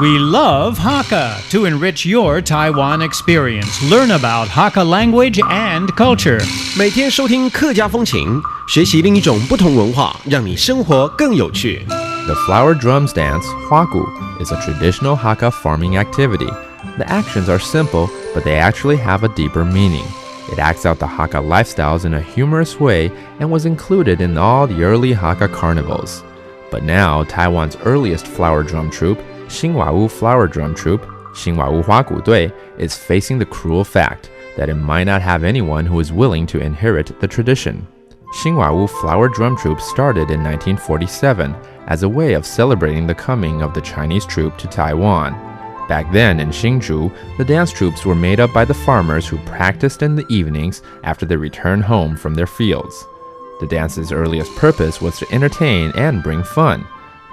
We love Hakka to enrich your Taiwan experience. Learn about Hakka language and culture. 每天收听客家风情，学习另一种不同文化，让你生活更有趣。The flower drums dance, Huagu, is a traditional Hakka farming activity. The actions are simple, but they actually have a deeper meaning. It acts out the Hakka lifestyles in a humorous way and was included in all the early Hakka carnivals. But now, Taiwan's earliest flower drum troupe, Xinhua Flower Drum Troupe, Xinhua Huagu Dui, is facing the cruel fact that it might not have anyone who is willing to inherit the tradition. Xinhua Flower Drum Troupe started in 1947 as a way of celebrating the coming of the Chinese troupe to Taiwan. Back then in Hsinchu, the dance troupes were made up by the farmers who practiced in the evenings after they returned home from their fields. The dance's earliest purpose was to entertain and bring fun.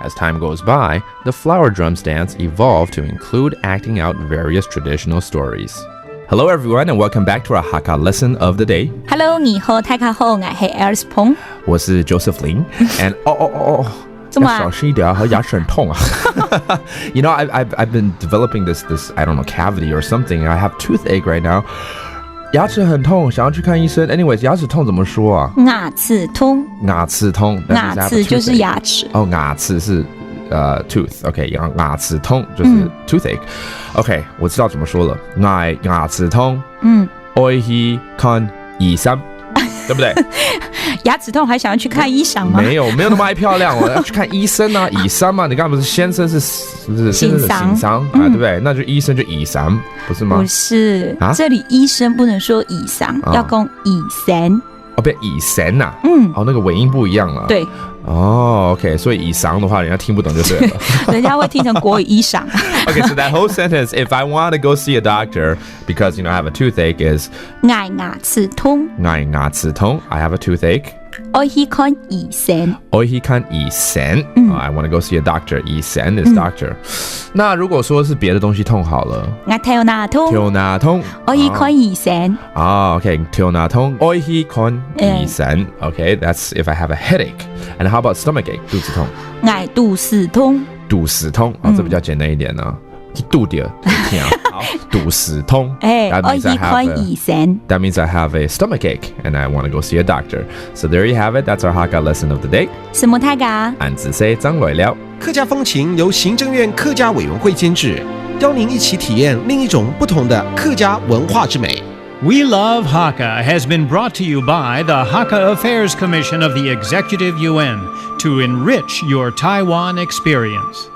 As time goes by, the flower drums dance evolved to include acting out various traditional stories. Hello everyone and welcome back to our Hakka lesson of the day. Hello, 你好，大家好，我是 Alice 彭。我是 Joseph Lin and 怎么啊？要小心一点啊，和牙齿很痛啊。You know, I've been developing this I don't know cavity or something. I have toothache right now. 牙齿很痛，想要去看医生。Anyways， 牙齿痛怎么说啊？牙齿痛。牙齿痛。牙齿就是牙齿。哦，牙齿是tooth。OK， 牙齿痛就是 toothache。OK， 我知道怎么说了。牙齿痛。我去看医生，对不对？牙齿痛还想要去看医生吗？没有那么爱漂亮，我要去看医生啊，医生嘛，你刚才不是先生是先生啊，对不对？那就医生就医生，不是吗？不是，这里医生不能说医生，要讲医生。哦，变医生呐，那个尾音不一样了。对。OK， 所以医生的话，人家听不懂就对了。人家会听成国语医生。Okay, so that whole sentence, if I want to go see a doctor because I have a toothache, is 牙齿痛。牙齿痛 I have a toothache. 我去看医生。我去看医生。I want to go see a doctor. 医生 is doctor. 那如果说是别的东西痛好了，我头牙痛。我去看医生。Okay, 头牙痛。我去看医生。Okay, that's if I have a headache. And how about stomach ache? 肚子痛。我肚子痛。肚子痛，这比较简单一点呢。肚子痛，好，肚子痛。我去看医生。That means I have a stomach ache and I want to go see a doctor. So there you have it. That's our Hakka lesson of the day. 什么大家？俺只say 张来了。客家风情由行政院客家委员会监制，邀您一起体验另一种不同的客家文化之美。We Love Hakka has been brought to you by the Hakka Affairs Commission of the Executive Yuan to enrich your Taiwan experience.